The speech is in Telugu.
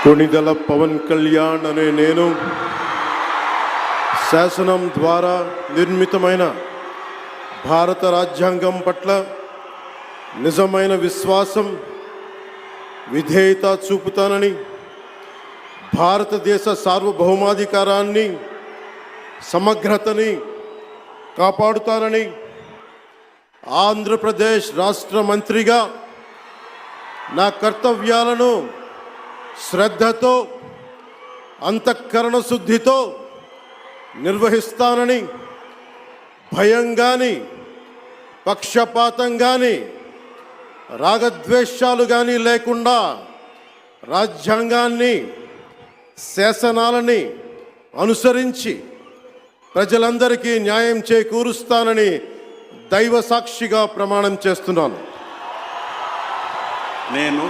కొణిదెల పవన్ కళ్యాణ్ అనే నేను శాసనం ద్వారా నిర్మితమైన భారత రాజ్యాంగం పట్ల నిజమైన విశ్వాసం విధేయత చూపుతానని, భారతదేశ సార్వభౌమాధికారాన్ని సమగ్రతని కాపాడుతానని, ఆంధ్రప్రదేశ్ రాష్ట్ర మంత్రిగా నా కర్తవ్యాలను శ్రద్ధతో అంతఃకరణ శుద్ధితో నిర్వహిస్తానని, భయం కానీ పక్షపాతం కానీ రాగద్వేషాలు కానీ లేకుండా రాజ్యాంగాన్ని శాసనాలని అనుసరించి ప్రజలందరికీ న్యాయం చేకూరుస్తానని దైవ సాక్షిగా ప్రమాణం చేస్తున్నాను. నేను